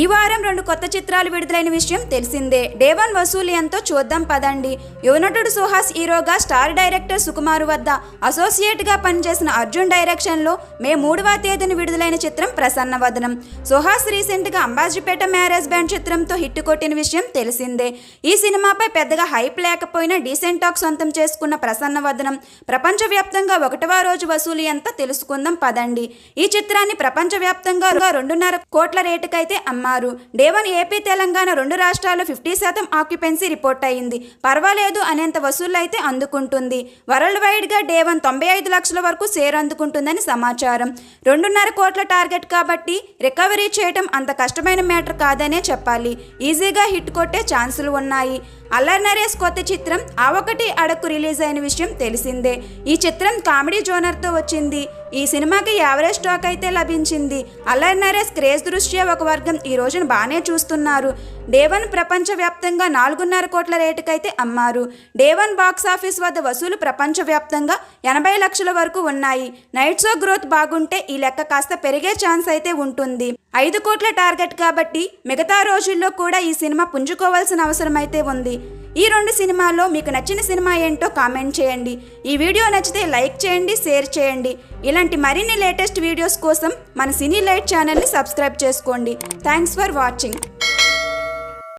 ఈ వారం 2 కొత్త చిత్రాలు విడుదలైన విషయం తెలిసిందే. డే 1 వసూలు ఎంతో చూద్దాం పదండి. యువనటుడు సుహాస్ హీరోగా, స్టార్ డైరెక్టర్ సుకుమార్ వద్ద అసోసియేట్గా పనిచేసిన అర్జున్ డైరెక్షన్లో మే 3వ తేదీన విడుదలైన చిత్రం ప్రసన్నవదనం. సుహాస్ రీసెంట్గా అంబాజీపేట మ్యారేజ్ బ్యాండ్ చిత్రంతో హిట్ కొట్టిన విషయం తెలిసిందే. ఈ సినిమాపై పెద్దగా హైప్ లేకపోయినా డీసెంట్ టాక్ సొంతం చేసుకున్న ప్రసన్నవదనం ప్రపంచవ్యాప్తంగా 1వ రోజు వసూలు ఎంత తెలుసుకుందాం పదండి. ఈ చిత్రాన్ని ప్రపంచవ్యాప్తంగా 2.5 కోట్ల రేటుకైతే అమ్మారు. డే 1 ఏపీ, తెలంగాణ 2 రాష్ట్రాల్లో 50% ఆక్యుపెన్సీ రిపోర్ట్ అయింది. పర్వాలేదు అనేంత వసూళ్లు అయితే అందుకుంటుంది. వరల్డ్ వైడ్గా డే 1 95 లక్షల వరకు షేర్ అందుకుంటుందని సమాచారం. 2.5 కోట్ల టార్గెట్ కాబట్టి రికవరీ చేయడం అంత కష్టమైన మ్యాటర్ కాదనే చెప్పాలి. ఈజీగా హిట్ కొట్టే ఛాన్సులు ఉన్నాయి. అల్లరి నరేష్ కొత్త చిత్రం ఆ ఒకటి అడక్కు రిలీజ్ అయిన విషయం తెలిసిందే. ఈ చిత్రం కామెడీ జోనర్తో వచ్చింది. ఈ సినిమాకి యావరేజ్ టాక్ అయితే లభించింది. అల్లరి నరేష్ క్రేజ్ దృష్ట్యా ఒక వర్గం ఈ రోజున బాగానే చూస్తున్నారు. డే 1 ప్రపంచవ్యాప్తంగా 4.5 కోట్ల రేటుకైతే అమ్మారు. డే 1 బాక్స్ ఆఫీస్ వద్ద వసూలు ప్రపంచవ్యాప్తంగా 80 లక్షల వరకు ఉన్నాయి. నైట్ షో గ్రోత్ బాగుంటే ఈ లెక్క కాస్త పెరిగే ఛాన్స్ అయితే ఉంటుంది. 5 కోట్ల టార్గెట్ కాబట్టి మిగతా రోజుల్లో కూడా ఈ సినిమా పుంజుకోవాల్సిన అవసరం అయితే ఉంది. ఈ 2 సినిమాల్లో మీకు నచ్చిన సినిమా ఏంటో కామెంట్ చేయండి. ఈ వీడియో నచ్చితే లైక్ చేయండి, షేర్ చేయండి. ఇలాంటి మరిన్ని లేటెస్ట్ వీడియోస్ కోసం మన సినీ లైట్ ఛానల్ని సబ్స్క్రైబ్ చేసుకోండి. Thanks for watching.